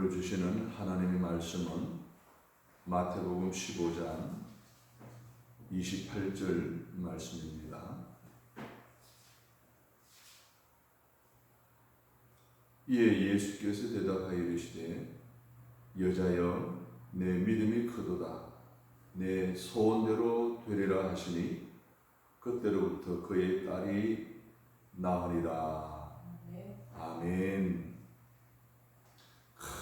오늘 주시는 하나님의 말씀은 마태복음 15장 28절 말씀입니다. 이에 예수께서 대답하여 이르시되 여자여 내 믿음이 크도다. 내 소원대로 되리라 하시니 그때로부터 그의 딸이 나으리라. 아멘.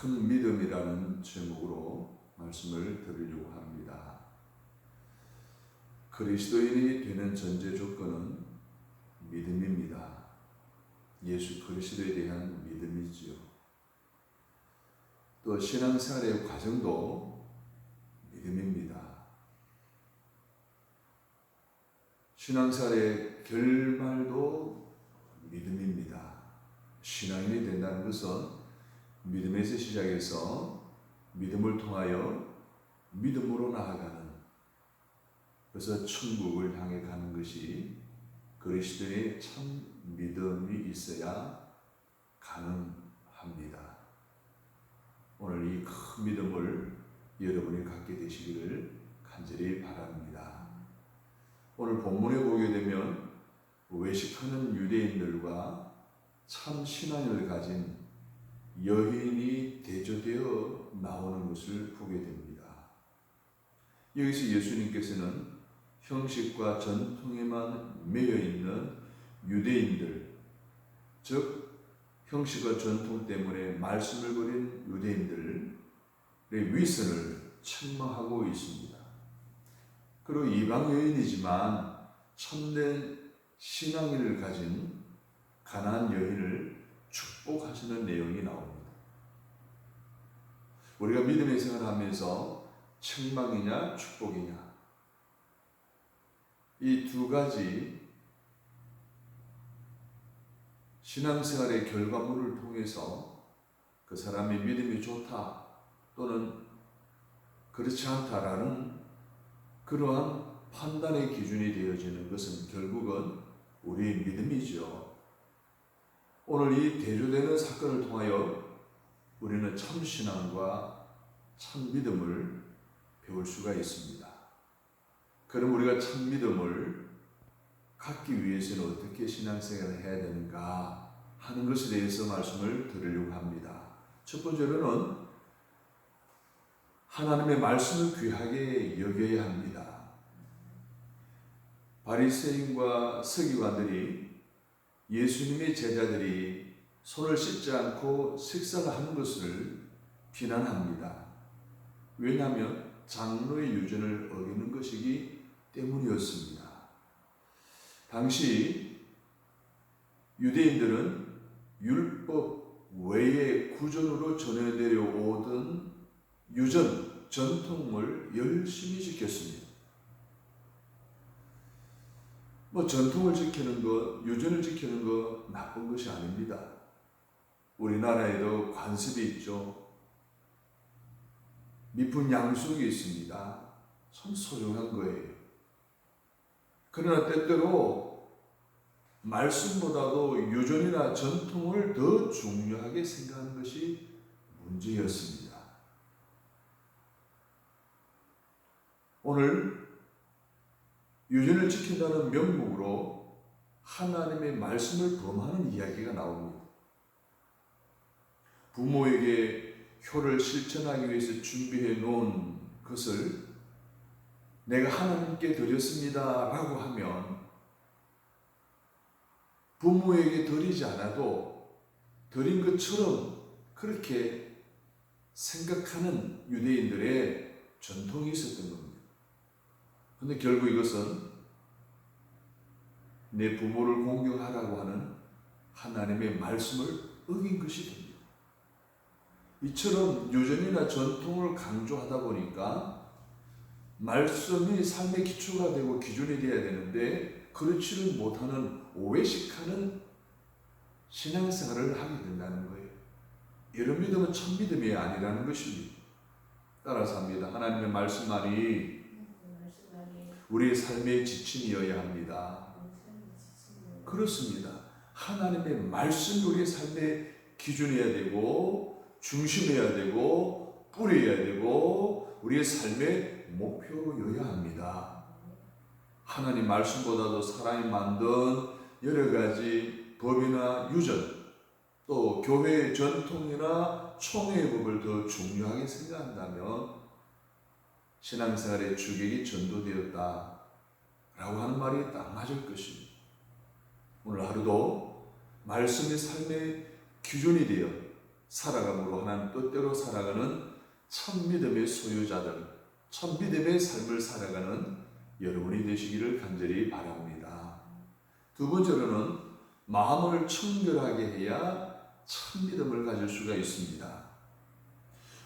큰 믿음이라는 제목으로 말씀을 드리려고 합니다. 그리스도인이 되는 전제 조건은 믿음입니다. 예수 그리스도에 대한 믿음이지요. 또 신앙생활의 과정도 믿음입니다. 신앙생활의 결말도 믿음입니다. 신앙인이 된다는 것은 믿음에서 시작해서 믿음을 통하여 믿음으로 나아가는, 그래서 천국을 향해 가는 것이 그리스도의 참 믿음이 있어야 가능합니다. 오늘 이 큰 믿음을 여러분이 갖게 되시기를 간절히 바랍니다. 오늘 본문에 보게 되면 외식하는 유대인들과 참 신앙을 가진 여인이 대조되어 나오는 것을 보게 됩니다. 여기서 예수님께서는 형식과 전통에만 매여 있는 유대인들, 즉 형식과 전통 때문에 말씀을 버린 유대인들의 위선을 책망하고 있습니다. 그리고 이방 여인이지만 참된 신앙을 가진 가난한 여인을 축복하시는 내용이 나옵니다. 우리가 믿음의 생활을 하면서 책망이냐 축복이냐, 이 두 가지 신앙생활의 결과물을 통해서 그 사람의 믿음이 좋다 또는 그렇지 않다라는 그러한 판단의 기준이 되어지는 것은 결국은 우리의 믿음이죠. 오늘 이 대조되는 사건을 통하여 우리는 참 신앙과 참 믿음을 배울 수가 있습니다. 그럼 우리가 참 믿음을 갖기 위해서는 어떻게 신앙생활을 해야 되는가 하는 것에 대해서 말씀을 드리려고 합니다. 첫 번째로는 하나님의 말씀을 귀하게 여겨야 합니다. 바리새인과 서기관들이 예수님의 제자들이 손을 씻지 않고 식사를 하는 것을 비난합니다. 왜냐하면 장로의 유전을 어기는 것이기 때문이었습니다. 당시 유대인들은 율법 외의 구전으로 전해내려오던 유전, 전통을 열심히 지켰습니다. 전통을 지키는 것, 유전을 지키는 것 나쁜 것이 아닙니다. 우리나라에도 관습이 있죠. 미풍 양속이 있습니다. 참 소중한 거예요. 그러나 때때로 말씀보다도 유전이나 전통을 더 중요하게 생각하는 것이 문제였습니다. 오늘 유전을 지킨다는 명목으로 하나님의 말씀을 범하는 이야기가 나옵니다. 부모에게 효를 실천하기 위해서 준비해 놓은 것을 내가 하나님께 드렸습니다 라고 하면 부모에게 드리지 않아도 드린 것처럼 그렇게 생각하는 유대인들의 전통이 있었던 겁니다. 그런데 결국 이것은 내 부모를 공경하라고 하는 하나님의 말씀을 어긴 것이 됩니다. 이처럼 유전이나 전통을 강조하다 보니까 말씀이 삶의 기초가 되고 기준이 되어야 되는데 그렇지를 못하는 오해식하는 신앙생활을 하게 된다는 거예요. 이런 믿음은 참 믿음이 아니라는 것입니다. 따라서 합니다. 하나님의 말씀만이 우리의 삶의 지침이어야 합니다. 그렇습니다. 하나님의 말씀이 우리의 삶의 기준이어야 되고 중심이어야 되고 뿌리여야 되고 우리의 삶의 목표여야 합니다. 하나님 말씀보다도 사람이 만든 여러 가지 법이나 유전, 또 교회의 전통이나 총회의 법을 더 중요하게 생각한다면 신앙생활의 주객이 전도되었다 라고 하는 말이 딱 맞을 것입니다. 오늘 하루도 말씀이 삶의 기준이 되어 살아감으로 하나님 뜻대로 살아가는 참 믿음의 소유자들, 참 믿음의 삶을 살아가는 여러분이 되시기를 간절히 바랍니다. 두 번째로는 마음을 청결하게 해야 참 믿음을 가질 수가 있습니다.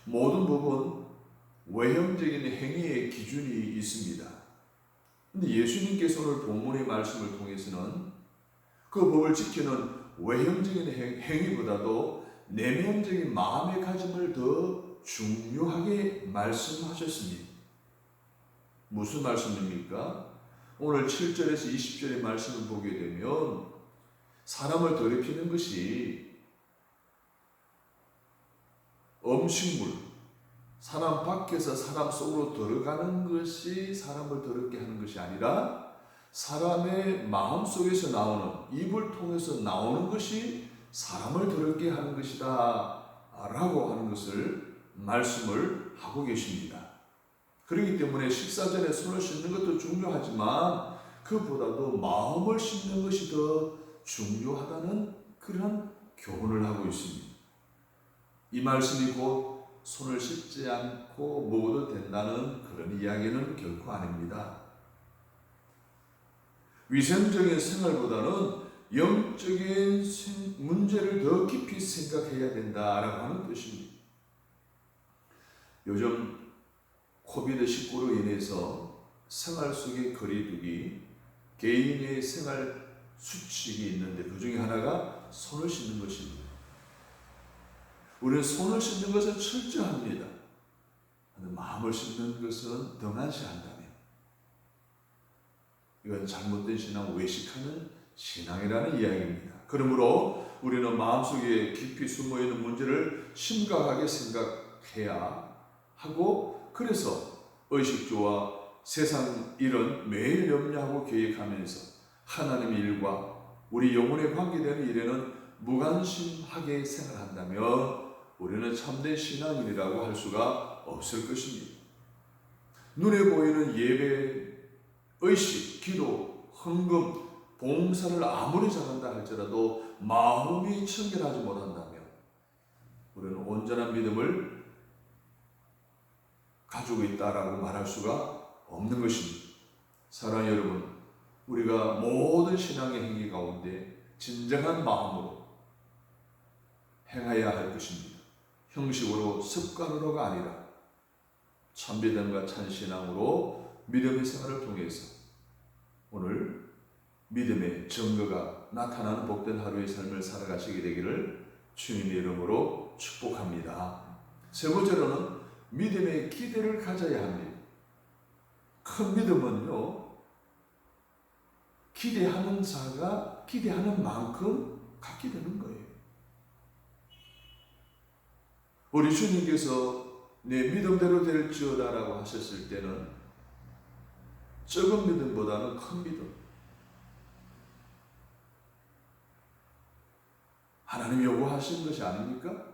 모든 법은 외형적인 행위의 기준이 있습니다. 근데 예수님께서 오늘 본문의 말씀을 통해서는 그 법을 지키는 외형적인 행위보다도 내면적인 마음의 가짐을 더 중요하게 말씀하셨습니다. 무슨 말씀입니까? 오늘 7절에서 20절의 말씀을 보게 되면 사람을 더럽히는 것이 음식물, 사람 밖에서 사람 속으로 들어가는 것이 사람을 더럽게 하는 것이 아니라 사람의 마음속에서 나오는, 입을 통해서 나오는 것이 사람을 더럽게 하는 것이다 라고 하는 것을 말씀을 하고 계십니다. 그렇기 때문에 식사 전에 손을 씻는 것도 중요하지만 그보다도 마음을 씻는 것이 더 중요하다는 그런 교훈을 하고 있습니다. 이 말씀이 곧 손을 씻지 않고 먹어도 된다는 그런 이야기는 결코 아닙니다. 위생적인 생활보다는 영적인 문제를 더 깊이 생각해야 된다라고 하는 뜻입니다. 요즘 코비드19로 인해서 생활 속의 거리두기, 개인의 생활 수칙이 있는데 그 중에 하나가 손을 씻는 것입니다. 우리는 손을 씻는 것은 철저합니다. 마음을 씻는 것은 등한시한다면 이건 잘못된 신앙, 외식하는 신앙이라는 이야기입니다. 그러므로 우리는 마음속에 깊이 숨어있는 문제를 심각하게 생각해야 하고, 그래서 의식주와 세상 일은 매일 염려하고 계획하면서 하나님의 일과 우리 영혼에 관계되는 일에는 무관심하게 생각한다면 우리는 참된 신앙인이라고 할 수가 없을 것입니다. 눈에 보이는 예배, 의식, 기도, 헌금, 봉사를 아무리 잘한다 할지라도 마음이 청결하지 못한다면 우리는 온전한 믿음을 가지고 있다라고 말할 수가 없는 것입니다. 사랑하는 여러분, 우리가 모든 신앙의 행위 가운데 진정한 마음으로 행해야 할 것입니다. 형식으로, 습관으로가 아니라 참믿음과 참신앙으로 믿음의 생활을 통해서 오늘 믿음의 증거가 나타나는 복된 하루의 삶을 살아가시게 되기를 주님의 이름으로 축복합니다. 세 번째로는 믿음의 기대를 가져야 합니다. 큰 믿음은요, 기대하는 자가 기대하는 만큼 갖게 되는 거예요. 우리 주님께서 내 믿음대로 될지어다라고 하셨을 때는 적은 믿음보다는 큰 믿음, 하나님이 요구하신 것이 아닙니까?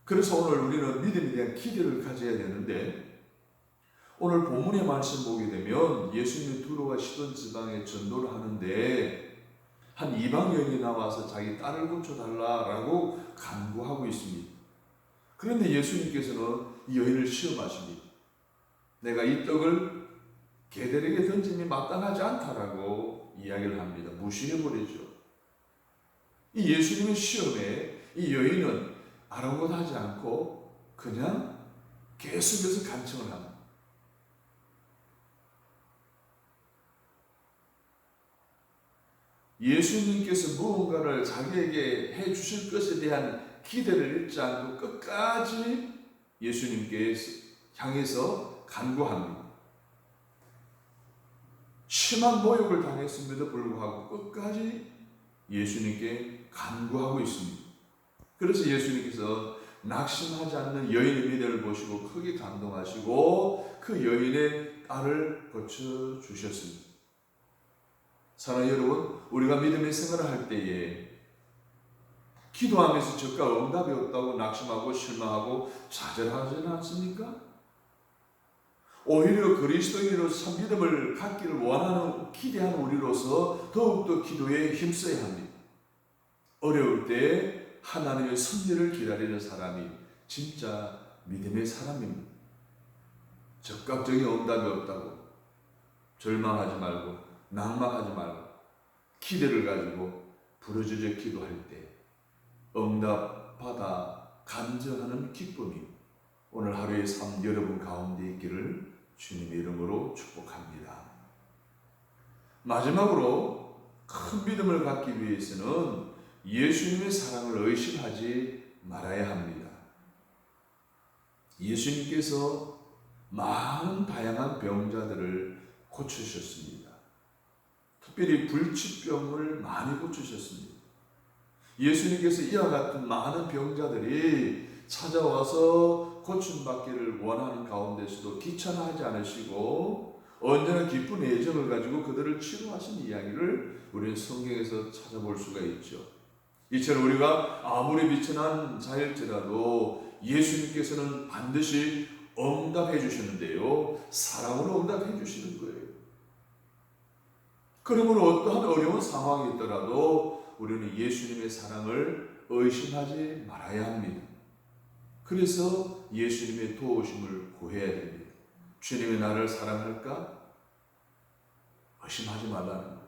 그래서 오늘 우리는 믿음에 대한 기대를 가져야 되는데, 오늘 본문의 말씀 보게 되면 예수님이 두로와 시돈 지방에 전도를 하는데 한 이방 여인이 나와서 자기 딸을 고쳐달라라고 간구하고 있습니다. 그런데 예수님께서는 이 여인을 시험하십니다. 내가 이 떡을 개들에게 던짐이 마땅하지 않다라고 이야기를 합니다. 무시해버리죠. 이 예수님의 시험에 이 여인은 아랑곳하지 않고 그냥 계속해서 간청을 합니다. 예수님께서 무언가를 자기에게 해 주실 것에 대한 기대를 잃지 않고 끝까지 예수님께 향해서 간구합니다. 심한 모욕을 당했음에도 불구하고 끝까지 예수님께 간구하고 있습니다. 그래서 예수님께서 낙심하지 않는 여인의 믿음을 보시고 크게 감동하시고 그 여인의 딸을 고쳐주셨습니다. 사랑하는 여러분, 우리가 믿음의 생활을 할 때에 기도하면서 적과 응답이 없다고 낙심하고 실망하고 좌절하지는 않습니까? 오히려 그리스도인으로 참 믿음을 갖기를 원하는 기대하는 우리로서 더욱더 기도에 힘써야 합니다. 어려울 때 하나님의 섭리를 기다리는 사람이 진짜 믿음의 사람입니다. 적극적인 응답이 없다고 절망하지 말고 낙망하지 말고 기대를 가지고 부르짖어 기도할 때 응답받아 간절하는 기쁨이 오늘 하루의 삶 여러분 가운데 있기를 주님의 이름으로 축복합니다. 마지막으로 큰 믿음을 갖기 위해서는 예수님의 사랑을 의심하지 말아야 합니다. 예수님께서 많은 다양한 병자들을 고치셨습니다. 특별히 불치병을 많이 고치셨습니다. 예수님께서 이와 같은 많은 병자들이 찾아와서 고침받기를 원하는 가운데서도 귀찮아하지 않으시고 언제나 기쁜 애정을 가지고 그들을 치료하신 이야기를 우리는 성경에서 찾아볼 수가 있죠. 이처럼 우리가 아무리 비천한 자일지라도 예수님께서는 반드시 응답해 주시는데요, 사랑으로 응답해 주시는 거예요. 그러므로 어떠한 어려운 상황이 있더라도 우리는 예수님의 사랑을 의심하지 말아야 합니다. 그래서 예수님의 도우심을 구해야 됩니다. 주님이 나를 사랑할까? 의심하지 말라는 거예요.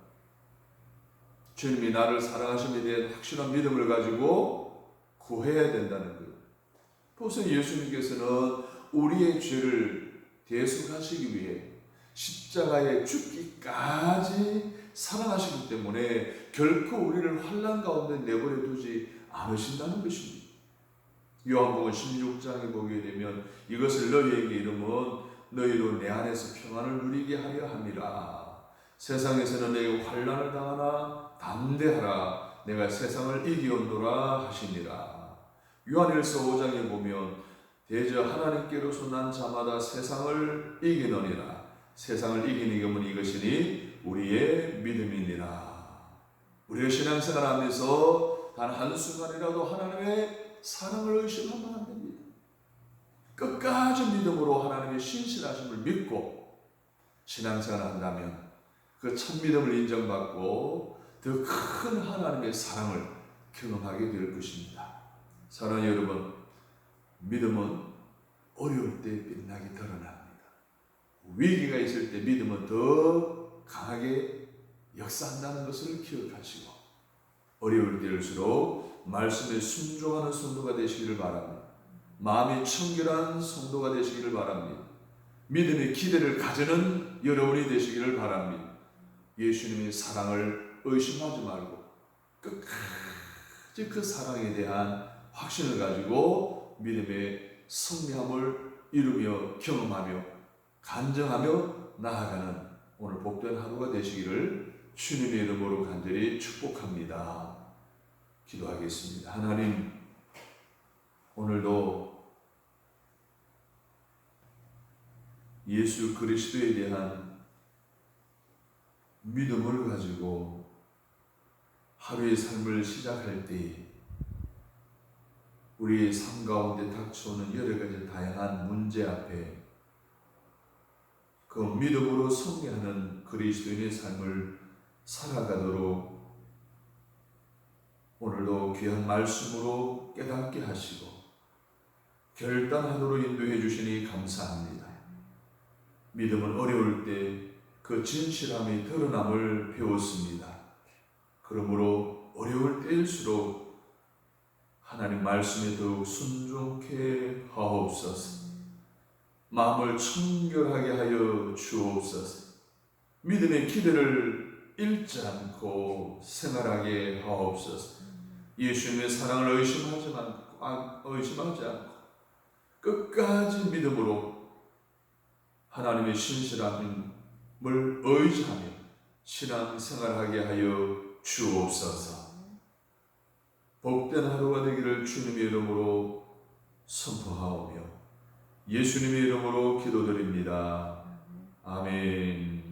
주님이 나를 사랑하심에 대한 확실한 믿음을 가지고 구해야 된다는 거예요. 보세요, 예수님께서는 우리의 죄를 대속하시기 위해 십자가에 죽기까지 사랑하시기 때문에 결코 우리를 환난 가운데 내버려 두지 않으신다는 것입니다. 요한복음 16장에 보게 되면 이것을 너희에게 이르면 너희로 내 안에서 평안을 누리게 하려 함이라. 세상에서는 내게 환난을 당하나 담대하라. 내가 세상을 이기었노라 하시니라. 요한일서 5장에 보면 대저 하나님께로서 난 자마다 세상을 이기느니라. 세상을 이기는 것은 이것이니 우리의 믿음이니라. 우리가 신앙생활 하면서 단 한순간이라도 하나님의 사랑을 의심하면 안 됩니다. 끝까지 믿음으로 하나님의 신실하심을 믿고 신앙생활을 한다면 그 참 믿음을 인정받고 더 큰 하나님의 사랑을 경험하게 될 것입니다. 사랑하는 여러분, 믿음은 어려울 때 빛나게 드러납니다. 위기가 있을 때 믿음은 더 강하게 역사한다는 것을 기억하시고 어려울 때일수록 말씀에 순종하는 성도가 되시기를 바랍니다. 마음이 청결한 성도가 되시기를 바랍니다. 믿음의 기대를 가지는 여러분이 되시기를 바랍니다. 예수님의 사랑을 의심하지 말고 끝까지 그 사랑에 대한 확신을 가지고 믿음의 승리함을 이루며 경험하며 간증하며 나아가는 오늘 복된 하루가 되시기를 주님의 이름으로 간절히 축복합니다. 기도하겠습니다. 하나님, 오늘도 예수 그리스도에 대한 믿음을 가지고 하루의 삶을 시작할 때 우리의 삶 가운데 닥쳐오는 여러 가지 다양한 문제 앞에 그 믿음으로 승리하는 그리스도인의 삶을 살아가도록 오늘도 귀한 말씀으로 깨닫게 하시고 결단하도록 인도해 주시니 감사합니다. 믿음은 어려울 때 그 진실함이 드러남을 배웠습니다. 그러므로 어려울 때일수록 하나님 말씀에 더욱 순종케 하옵소서. 마음을 청결하게 하여 주옵소서. 믿음의 기대를 잃지 않고 생활하게 하옵소서. 예수님의 사랑을 의심하지 않고 끝까지 믿음으로 하나님의 신실함을 의지하며 신앙생활하게 하여 주옵소서. 복된 하루가 되기를 주님의 이름으로 선포하오며 예수님의 이름으로 기도드립니다. 아멘.